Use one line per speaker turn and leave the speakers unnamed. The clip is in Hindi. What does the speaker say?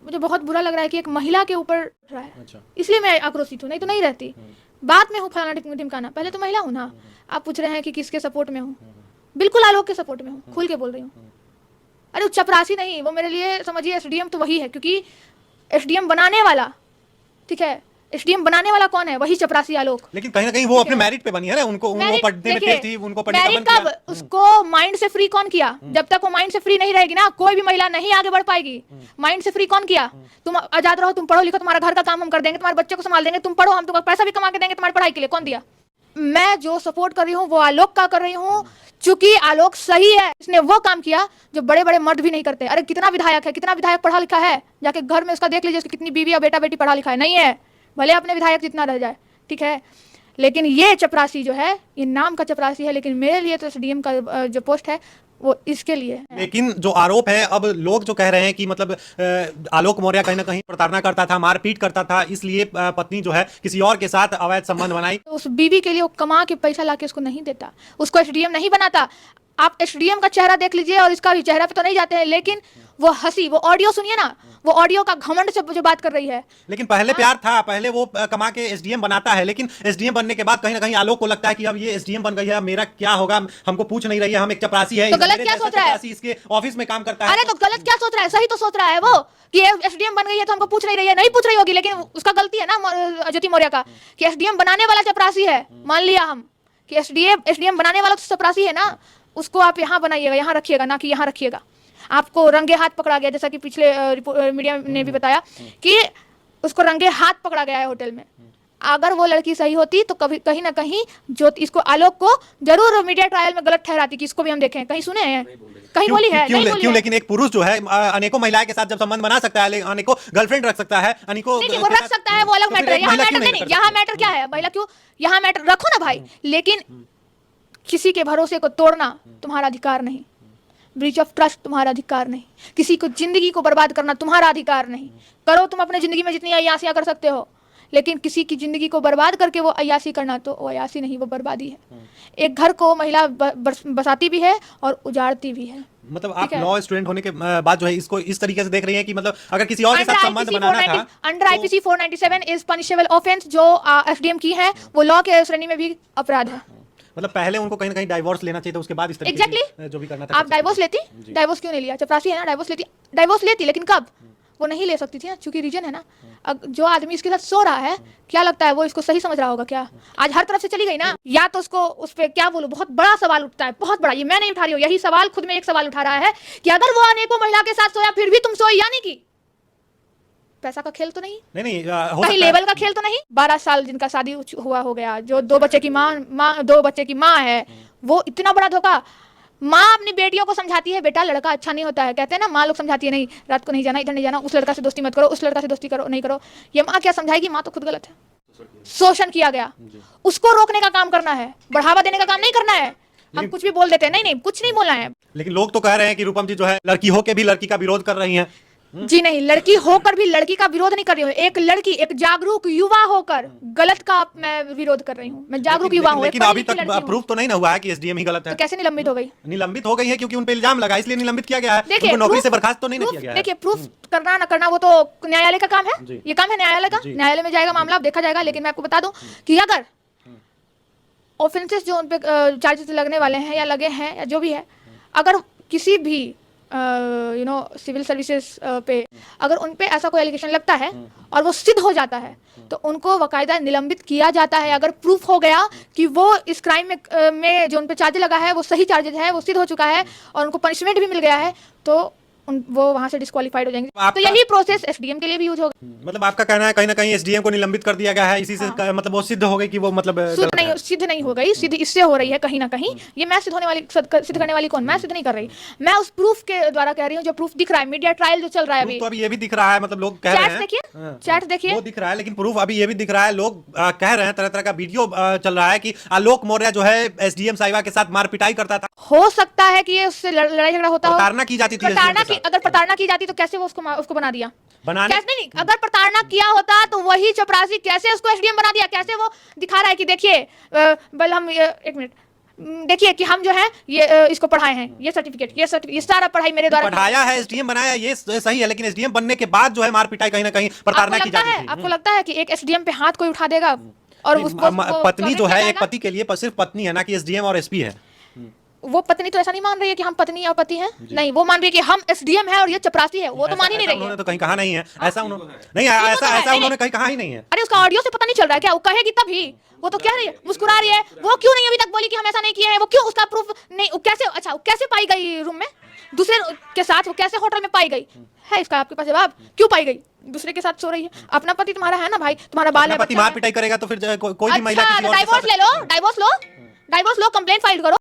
मुझे बहुत बुरा लग रहा है कि एक महिला के ऊपर रहा है।
अच्छा।
इसलिए मैं आक्रोशित हूँ, नहीं तो नहीं रहती। बात में हूँ फलाना ढिमकाना, पहले तो महिला हूँ ना। आप पूछ रहे हैं कि किसके सपोर्ट में हूँ, बिल्कुल आलोक के सपोर्ट में हूँ, खुल के बोल रही हूँ। अरे वो चपरासी नहीं, वो मेरे लिए समझिए एसडीएम तो वही है, क्योंकि एसडीएम बनाने वाला, ठीक है, एसडीएम बनाने वाला कौन है? वही चपरासी आलोक।
लेकिन कहीं ना कहीं वो अपने मेरिट पे बनी है ना, उनको वो पढ़ने में तेज थी, उनको पढ़ने का मन
मेरिट कब?
किया।
उसको माइंड से फ्री कौन किया? जब तक वो माइंड से फ्री नहीं रहेगी ना, कोई भी महिला नहीं आगे बढ़ पाएगी। माइंड से फ्री कौन किया? तुम आजाद रहो, तुम पढ़ो लिखो, तुम्हारा घर का काम हम कर देंगे, तुम्हारे बच्चे को संभाल देंगे, तुम पढ़ो, हम तुमको पैसा भी कमा के देंगे तुम्हारी पढ़ाई के लिए। कौन दिया? मैं जो सपोर्ट कर रही हूँ वो आलोक का कर रही हूँ, चूंकि आलोक सही है। इसने वो काम किया जो बड़े बड़े मर्द भी नहीं करते। अरे कितना विधायक है, कितना विधायक पढ़ा लिखा है, जाके घर में उसका देख लीजिए, उसकी कितनी बीवी या बेटा बेटी पढ़ा लिखा है। नहीं है, भले अपने विधायक जितना रह जाए, ठीक है, लेकिन ये चपरासी जो है, ये नाम का चपरासी है, लेकिन मेरे लिए तो एसडीएम का जो पोस्ट है वो इसके लिए है।
लेकिन जो आरोप है, अब लोग जो कह रहे हैं कि मतलब आलोक मौर्य कहीं ना कहीं प्रताड़ना करता था, मारपीट करता था, इसलिए पत्नी जो है किसी और के साथ अवैध संबंध बनाई।
तो उस बीवी के लिए वो कमा के पैसा लाके उसको नहीं देता, उसको एसडीएम नहीं बनाता। आप एसडीएम का चेहरा देख लीजिए, और इसका भी चेहरा पे तो नहीं जाते हैं, लेकिन वो हंसी, वो ऑडियो सुनिए ना, वो ऑडियो का घमंड से जो बात कर रही है।
लेकिन पहले प्यार था, पहले वो कमा के एसडीएम बनाता है, लेकिन एसडीएम बनने के बाद कहीं ना कहीं आलोक को लगता है कि अब ये एसडीएम बन गई है, मेरा क्या होगा, हमको पूछ नहीं रही है, हम एक चपरासी है।
तो गलत क्या सोच रहा है?
इसके ऑफिस में काम करता है।
अरे तो गलत क्या सोच रहा है? सही तो सोच रहा है वो, कि एसडीएम बन गई है तो हमको पूछ नहीं रही है। नहीं पूछ रही होगी, लेकिन उसका गलती है ना ज्योति मौर्य का, कि एसडीएम बनाने वाला चपरासी है। मान लिया हम कि एसडीएम बनाने वाला तो चपरासी है ना, उसको आप यहाँ बनाइएगा, यहाँ रखिएगा, ना कि यहाँ रखिएगा। आपको रंगे हाथ पकड़ा गया, जैसा कि पिछले मीडिया ने भी बताया कि उसको रंगे हाथ पकड़ा गया है होटल में। अगर वो लड़की सही होती तो कभी कहीं ना कहीं जो इसको आलोक को जरूर मीडिया ट्रायल में गलत ठहराती कि इसको भी हम देखें। कहीं सुने हैं? कहीं बोली है? नहीं बोली है।
लेकिन एक पुरुष जो है अनेकों महिलाएं के साथ जब संबंध बना सकता है, अनेकों गर्लफ्रेंड रख सकता है, अनेकों
नहीं, वो रख सकता है, वो अलग मैटर है। यहाँ मैटर नहीं, यहाँ मैटर क्या है? महिला क्यों? यहाँ मैटर रखो ना भाई, लेकिन किसी के भरोसे को तोड़ना तुम्हारा अधिकार नहीं, ब्रीच ऑफ ट्रस्ट तुम्हारा अधिकार नहीं, किसी को जिंदगी को बर्बाद करना तुम्हारा अधिकार नहीं। करो तुम अपने जिंदगी में जितनी अय्यासियां कर सकते हो, लेकिन किसी की जिंदगी को बर्बाद करके वो अय्यासी करना, तो वो अय्यासी नहीं, वो बर्बादी है। एक घर को महिला बसाती भी है और उजाड़ती भी है।
मतलब आप लॉ स्टूडेंट होने के बाद जो है इसको इस तरीके से देख रही हैं कि मतलब अगर किसी और के साथ संबंध बनाना था,
under IPC 497 is punishable offence, जो एसडीएम की है वो लॉ के श्रेणी में भी अपराध है।
मतलब पहले उनको कहीं ना कहीं डाइवोर्स लेना चाहिए था, उसके बाद इस तरीके से जो भी करना था।
आप डाइवोर्स लेती? डाइवोर्स क्यों नहीं लिया? चपरासी है ना, डाइवोर्स लेती, लेकिन कब? वो नहीं ले सकती थी ना, क्योंकि रीजन है ना। जो आदमी इसके साथ सो रहा है, क्या लगता है वो इसको सही समझ रहा होगा क्या? आज हर तरफ से चली गई ना, या तो उसको उस पर क्या बोलूं, बहुत बड़ा सवाल उठता है, बहुत बड़ा। ये मैं नहीं उठा रही हूँ, यही सवाल खुद में एक सवाल उठा रहा है कि अगर वो अनेकों महिला के साथ सोया फिर भी तुम सोई, यानी कि पैसा का खेल तो नहीं?
नहीं,
कहीं लेवल का खेल तो नहीं? 12 साल जिनका शादी हुआ हो गया, जो 2 बच्चे की माँ है, वो इतना बड़ा धोखा। माँ अपनी बेटियों को समझाती है, बेटा लड़का अच्छा नहीं होता है, कहते हैं ना, माँ लोग समझाती है, नहीं रात को नहीं जाना, इधर नहीं जाना, उस लड़का से दोस्ती मत करो, उस लड़का से दोस्ती करो नहीं करो। ये माँ क्या समझाएगी? माँ तो खुद गलत है। शोषण किया गया, उसको रोकने का काम करना है, बढ़ावा देने का काम नहीं करना है। हम कुछ भी बोल देते हैं, नहीं कुछ नहीं बोलना है।
लेकिन लोग तो कह रहे हैं कि रूपम जी जो है लड़की होके भी लड़की का विरोध कर रही हैं।
जी नहीं, लड़की होकर भी लड़की का विरोध नहीं कर रही हूँ। एक लड़की, एक जागरूक युवा होकर गलत का मैं विरोध कर रही हूँ। मैं जागरूक युवा हूँ।
लेकिन अभी तक प्रूफ तो नहीं ना हुआ है कि एसडीएम ही गलत है।
तो कैसे निलंबित हो गई?
निलंबित हो गई है क्योंकि उन पे इल्जाम लगा, इसलिए निलंबित किया गया है। उनको नौकरी से बर्खास्त तो नहीं किया गया है।
देखिए, प्रूफ करना ना करना वो तो न्यायालय का काम है, ये काम है न्यायालय का। न्यायालय में जाएगा मामला, देखा जाएगा। लेकिन मैं आपको बता दूं कि अगर ऑफेंसेस जो उन पे चार्जेस लगने वाले हैं या लगे हैं या जो भी है, अगर किसी भी सिविल सर्विसेज पे अगर उन पे ऐसा कोई एलिगेशन लगता है और वो सिद्ध हो जाता है, तो उनको बाकायदा निलंबित किया जाता है। अगर प्रूफ हो गया कि वो इस क्राइम में जो उन पे चार्ज लगा है वो सही चार्जेज है, वो सिद्ध हो चुका है और उनको पनिशमेंट भी मिल गया है, तो वो वहां से डिस्क्वालीफाइड हो जाएंगे। तो यही प्रोसेस एसडीएम के लिए भी यूज होगा।
मतलब आपका कहना है कहीं ना कहीं एसडीएम को निलंबित कर दिया गया है, इसी से मतलब वो सिद्ध हो गई कि वो मतलब
सिद्ध नहीं हो गई, सिद्ध इससे हो रही है कहीं ना कहीं। ये मैं सिद्ध करने वाली कौन? मैं सिद्ध नहीं कर रही, मैं उस प्रूफ के द्वारा कह रही हूँ जो प्रूफ दिख रहा है। मीडिया ट्रायल जो चल रहा है अभी,
तो अभी ये भी दिख रहा है, मतलब लोग कह रहे हैं,
चैट देखिए,
वो दिख रहा है, लेकिन प्रूफ अभी ये भी दिख रहा है। लोग कह रहे हैं, तरह तरह का वीडियो चल रहा है कि आलोक मौर्य जो है एसडीएम साहिबा के साथ मारपिटाई करता था।
हो सकता है कि ये उससे लड़ाई झगड़ा होता हो,
प्रताड़ना की जाती थी।
अगर प्रताड़ना की जाती तो कैसे वो उसको बना दिया?
कैसे
नहीं, अगर प्रताड़ना किया होता तो वही चपरासी कैसे उसको एसडीएम बना दिया? कैसे वो दिखा रहा है कि देखिए, बल हम एक मिनट, देखिए कि हम जो है ये इसको पढ़ाए हैं, ये सर्टिफिकेट, ये सारा पढ़ाई मेरे द्वारा
पढ़ाया है, एसडीएम बनाया, ये सही है, लेकिन एसडीएम बनने के बाद जो है मार पिटाई कहीं ना कहीं प्रताड़ना की जाती थी।
आपको लगता है कि एक एसडीएम पे हाथ कोई उठा देगा और उसको
पत्नी जो है एक पति के लिए सिर्फ पत्नी है, ना कि एसडीएम और एसपी है।
वो पत्नी तो ऐसा नहीं मान रही है कि हम पत्नी और पति हैं, नहीं, वो मान रही है कि हम एसडीएम है और ये चपरासी है, वो तो मान ही नहीं रही है।
उन्होंने तो कहीं कहा नहीं है ऐसा, उन्होंने नहीं ऐसा उन्होंने कहीं कहा ही नहीं है।
अरे उसका ऑडियो से पता नहीं चल रहा है क्या? वो कहेगी तभी, वो तो कह रही है, मुस्कुरा रही है, वो क्यों नहीं अभी तक बोली कि हम ऐसा नहीं किए हैं? वो क्यों, उसका प्रूफ नहीं, वो कैसे, अच्छा वो कैसे पाई गई रूम में दूसरे के साथ, वो कैसे होटल में पाई गई है? इसका आपके पास जवाब, क्यों पाई गई? दूसरे के साथ सो रही है, अपना पति तुम्हारा है ना भाई, तुम्हारा बाल है,
पति मार पिटाई करेगा तो फिर कोई भी महिला
डाइवोर्स ले लो, डाइवोर्स लो, कंप्लेंट फाइल करो।